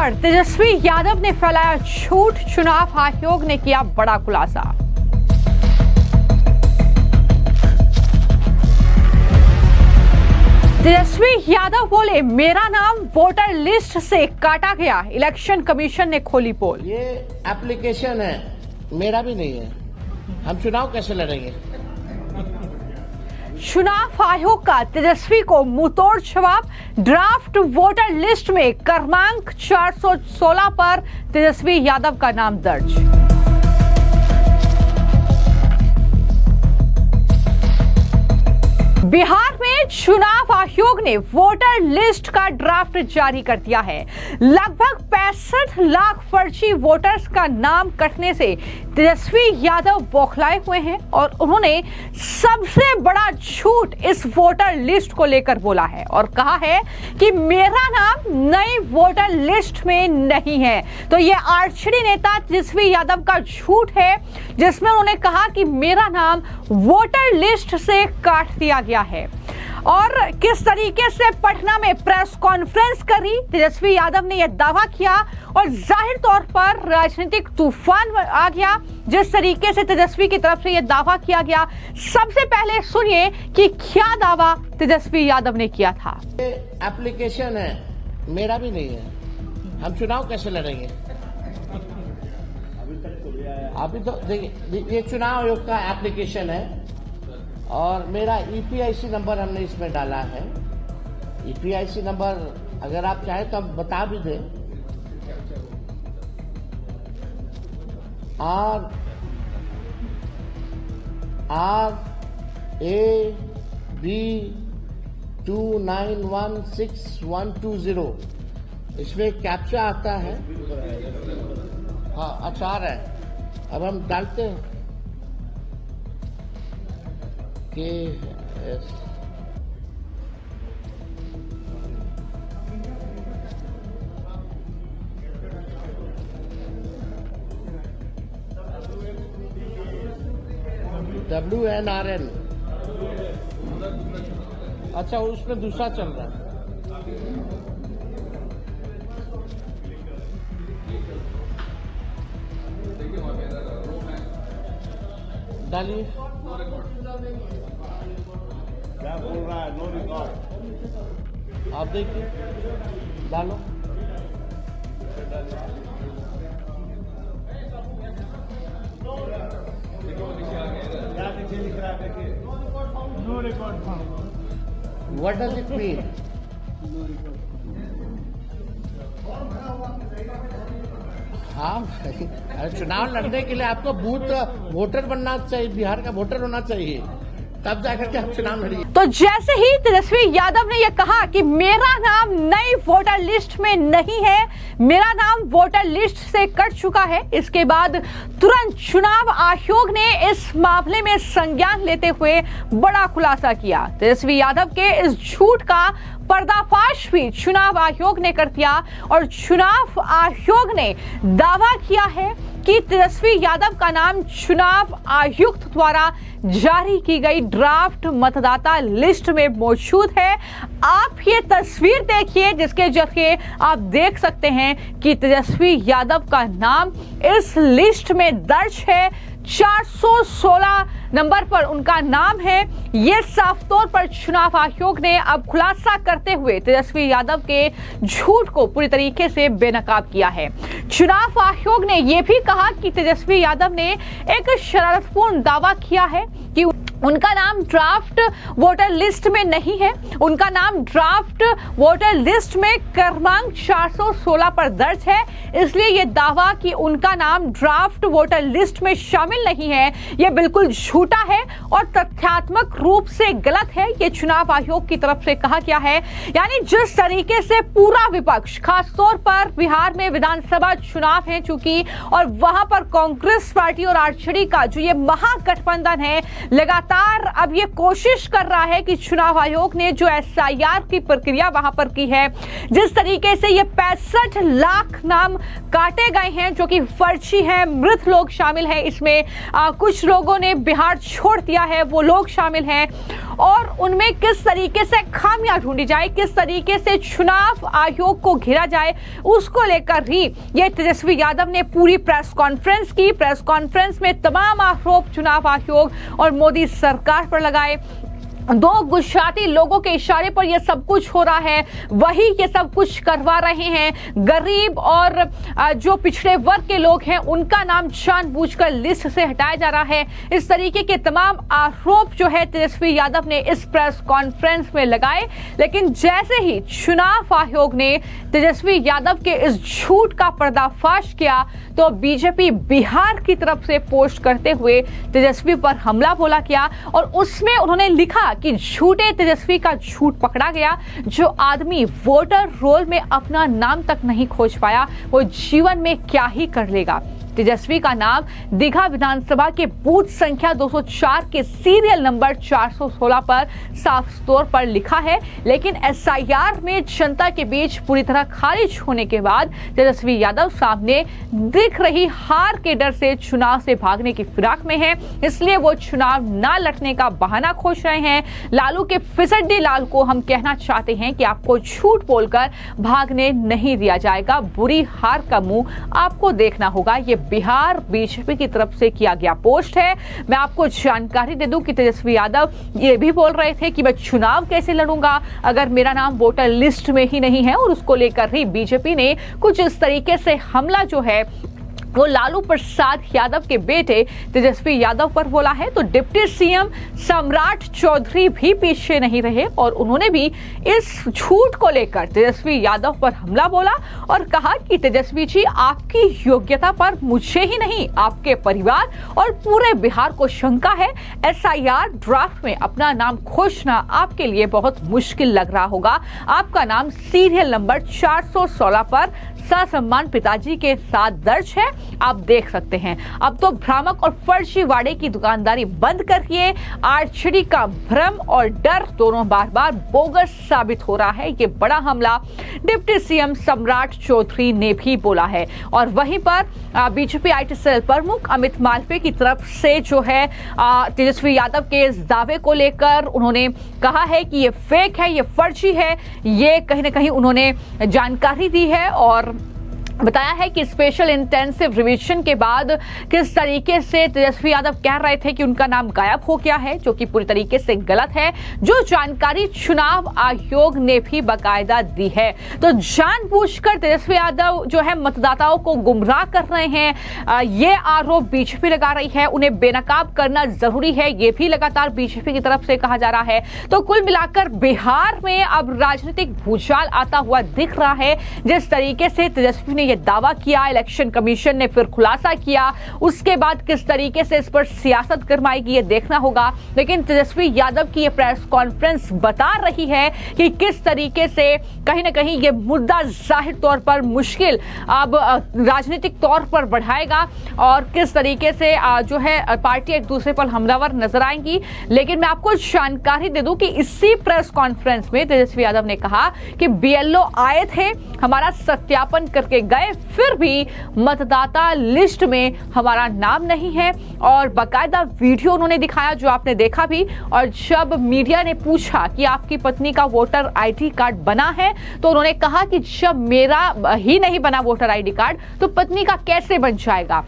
पर तेजस्वी यादव ने फैलाया झूठ, चुनाव आयोग ने किया बड़ा खुलासा। तेजस्वी यादव बोले, मेरा नाम वोटर लिस्ट से काटा गया, इलेक्शन कमीशन ने खोली पोल। ये एप्लीकेशन है, मेरा भी नहीं है, हम चुनाव कैसे लड़ेंगे? चुनाव आयोग का तेजस्वी को मुंहतोड़ जवाब। ड्राफ्ट वोटर लिस्ट में क्रमांक 416 पर तेजस्वी यादव का नाम दर्ज। बिहार में चुनाव आयोग ने वोटर लिस्ट का ड्राफ्ट जारी कर दिया है। लगभग 65 लाख फर्जी वोटर्स का नाम कटने से तेजस्वी यादव बौखलाए हुए हैं और उन्होंने सबसे बड़ा झूठ इस वोटर लिस्ट को लेकर बोला है और कहा है कि मेरा नाम नई वोटर लिस्ट में नहीं है। तो ये आरजेडी नेता तेजस्वी यादव का झूठ है, जिसमें उन्होंने कहा कि मेरा नाम वोटर लिस्ट से काट दिया गया है। और किस तरीके से पटना में प्रेस कॉन्फ्रेंस करी तेजस्वी यादव ने यह दावा किया और जाहिर तौर पर राजनीतिक तूफान आ गया जिस तरीके से तेजस्वी की तरफ से यह दावा किया गया। सबसे पहले सुनिए कि क्या दावा तेजस्वी यादव ने किया था। ये एप्लीकेशन है, मेरा भी नहीं है, हम चुनाव कैसे लड़ेंगे? अभी तो देखिए, ये चुनाव आयोग का एप्लीकेशन है और मेरा ईपीआईसी नंबर हमने इसमें डाला है। ईपीआईसी नंबर अगर आप चाहें तो हम बता भी दें। RAB 2916-120 इसमें कैप्चा आता है। हाँ, अच्छा आ रहा है। अब हम डालते हैं कि WNRN। अच्छा, उसमें दूसरा चल रहा है। डालिए। क्या बोल रहा है? No record. आप देखिए, डालो। क्या नीचे लिख रहा है? देखिए, no record. What does it mean? हाँ, चुनाव लड़ने के लिए आपको बूथ वोटर बनना चाहिए, बिहार का वोटर होना चाहिए, तब जाकर के हम चुनाव लड़िए। तो जैसे ही तेजस्वी यादव ने यह कहा कि मेरा नाम नई वोटर लिस्ट में नहीं है, मेरा नाम वोटर लिस्ट से कट चुका है, इसके बाद तुरंत चुनाव आयोग ने इस मामले में संज्ञान लेते हुए बड़ा खुलासा किया। तेजस्वी यादव के इस झूठ का पर्दाफाश भी चुनाव आयोग ने कर दिया और चुनाव आयोग ने दावा किया है कि तेजस्वी यादव का नाम चुनाव आयुक्त द्वारा जारी की गई ड्राफ्ट मतदाता लिस्ट में मौजूद है। आप ये तस्वीर देखिए जिसके जरिए आप देख सकते हैं कि तेजस्वी यादव का नाम इस लिस्ट में दर्ज है। 416 नंबर पर उनका नाम है। ये साफ तौर पर चुनाव आयोग ने अब खुलासा करते हुए तेजस्वी यादव के झूठ को पूरी तरीके से बेनकाब किया है। चुनाव आयोग ने यह भी कहा कि तेजस्वी यादव ने एक शरारतपूर्ण दावा किया है कि उनका नाम ड्राफ्ट वोटर लिस्ट में नहीं है, उनका नाम ड्राफ्ट वोटर लिस्ट में क्रमांक 416 पर दर्ज है, इसलिए यह दावा कि उनका नाम ड्राफ्ट वोटर लिस्ट में शामिल नहीं है यह बिल्कुल झूठा है और तथ्यात्मक रूप से गलत है। यह चुनाव आयोग की तरफ से कहा गया है। यानी जिस तरीके से पूरा विपक्ष, खासतौर पर बिहार में विधानसभा चुनाव है चूंकि, और वहां पर कांग्रेस पार्टी और आरजेडी का जो ये महागठबंधन है लगातार लगातार अब ये कोशिश कर रहा है कि चुनाव आयोग ने जो SIR की प्रक्रिया वहां पर की है, जिस तरीके से ये 65 लाख नाम काटे गए हैं जो कि फर्जी है, मृत लोग शामिल हैं इसमें, कुछ लोगों ने बिहार छोड़ दिया है वो लोग शामिल हैं, और उनमें किस तरीके से खामियां ढूंढी जाए, किस तरीके से चुनाव आयोग को घेरा जाए, उसको लेकर ही ये तेजस्वी यादव ने पूरी प्रेस कॉन्फ्रेंस की। प्रेस कॉन्फ्रेंस में तमाम आरोप चुनाव आयोग और मोदी सरकार पर लगाए। दो गुजराती लोगों के इशारे पर यह सब कुछ हो रहा है, वही ये सब कुछ करवा रहे हैं। गरीब और जो पिछड़े वर्ग के लोग हैं उनका नाम जानबूझकर लिस्ट से हटाया जा रहा है। इस तरीके के तमाम आरोप जो है तेजस्वी यादव ने इस प्रेस कॉन्फ्रेंस में लगाए। लेकिन जैसे ही चुनाव आयोग ने तेजस्वी यादव के इस झूठ का पर्दाफाश किया तो बीजेपी बिहार की तरफ से पोस्ट करते हुए तेजस्वी पर हमला बोला गया, और उसमें उन्होंने लिखा कि झूठे तेजस्वी का झूठ पकड़ा गया। जो आदमी वोटर रोल में अपना नाम तक नहीं खोज पाया वो जीवन में क्या ही कर लेगा। तेजस्वी का नाम दीघा विधानसभा के बूथ संख्या 204 के सीरियल नंबर 416 पर साफ तौर पर लिखा है, लेकिन SIR में जनता के बीच पूरी तरह खारिज होने के बाद तेजस्वी यादव सामने दिख रही हार के डर से चुनाव से भागने की फिराक में है, इसलिए वो चुनाव ना लड़ने का बहाना खोज रहे हैं। लालू के फिसड्डी लाल को हम कहना चाहते हैं कि आपको झूठ बोलकर भागने नहीं दिया जाएगा, बुरी हार का मुंह आपको देखना होगा। ये बिहार बीजेपी की तरफ से किया गया पोस्ट है। मैं आपको जानकारी दे दूं कि तेजस्वी यादव ये भी बोल रहे थे कि मैं चुनाव कैसे लड़ूंगा अगर मेरा नाम वोटर लिस्ट में ही नहीं है, और उसको लेकर ही बीजेपी ने कुछ इस तरीके से हमला जो है वो लालू प्रसाद यादव के बेटे तेजस्वी यादव पर बोला है। तो डिप्टी सीएम सम्राट चौधरी भी पीछे नहीं रहे और उन्होंने भी इस झूठ को लेकर तेजस्वी यादव पर हमला बोला और कहा कि तेजस्वी जी, आपकी योग्यता पर मुझे ही नहीं आपके परिवार और पूरे बिहार को शंका है। SIR ड्राफ्ट में अपना नाम खोजना आपके लिए बहुत मुश्किल लग रहा होगा। आपका नाम सीरियल नंबर 416 पर ससम्मान पिताजी के साथ दर्ज है, आप देख सकते हैं। अब तो भ्रामक और फर्जीवाड़े की दुकानदारी बंद करिए। आरजेडी का भ्रम और डर दोनों बार बार बोगस साबित हो रहा है। ये बड़ा हमला डिप्टी सीएम सम्राट चौधरी ने भी बोला है। और वहीं पर बीजेपी IT सेल प्रमुख अमित मालवीय की तरफ से जो है तेजस्वी यादव के इस दावे को लेकर उन्होंने कहा है कि ये फेक है, ये फर्जी है। ये कहीं ना कहीं उन्होंने जानकारी दी है और बताया है कि स्पेशल इंटेंसिव रिवीजन के बाद किस तरीके से तेजस्वी यादव कह रहे थे कि उनका नाम गायब हो गया है, जो कि पूरी तरीके से गलत है। जो जानकारी चुनाव आयोग ने भी बाकायदा दी है। तो जानबूझकर तेजस्वी यादव जो है मतदाताओं को गुमराह कर रहे हैं, ये आरोप बीजेपी लगा रही है। उन्हें बेनकाब करना जरूरी है, ये भी लगातार बीजेपी की तरफ से कहा जा रहा है। तो कुल मिलाकर बिहार में अब राजनीतिक भूचाल आता हुआ दिख रहा है। जिस तरीके से तेजस्वी ने यह दावा किया, इलेक्शन कमीशन ने फिर खुलासा किया, उसके बाद किस तरीके से इस पर सियासत गरमाएगी ये देखना होगा। लेकिन तेजस्वी यादव की ये प्रेस कॉन्फ्रेंस बता रही है कि किस तरीके से कहीं ना कहीं ये मुद्दा जाहिर तौर पर मुश्किल अब राजनीतिक तौर पर बढ़ाएगा और किस तरीके से जो है पार्टी एक दूसरे पर हमलावर नजर आएंगी। लेकिन मैं आपको जानकारी दे दूं कि इसी प्रेस कॉन्फ्रेंस में तेजस्वी यादव ने कहा कि BLO आए थे, हमारा सत्यापन करके गए, फिर भी मतदाता लिस्ट में हमारा नाम नहीं है। और बाकायदा वीडियो उन्होंने दिखाया जो आपने देखा भी। और जब मीडिया ने पूछा कि आपकी पत्नी का वोटर ID कार्ड बना है तो उन्होंने कहा कि जब मेरा ही नहीं बना वोटर ID कार्ड तो पत्नी का कैसे बन जाएगा।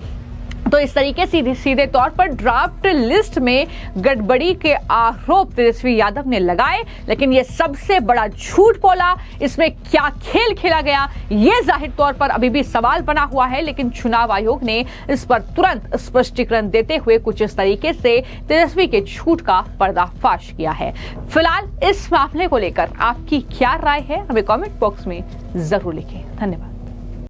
तो इस तरीके सीधे तौर पर ड्राफ्ट लिस्ट में गड़बड़ी के आरोप तेजस्वी यादव ने लगाए। लेकिन ये सबसे बड़ा झूठ बोला, इसमें क्या खेल खेला गया ये जाहिर तौर पर अभी भी सवाल बना हुआ है। लेकिन चुनाव आयोग ने इस पर तुरंत स्पष्टीकरण देते हुए कुछ इस तरीके से तेजस्वी के झूठ का पर्दाफाश किया है। फिलहाल इस मामले को लेकर आपकी क्या राय है, हमें कमेंट बॉक्स में जरूर लिखें। धन्यवाद।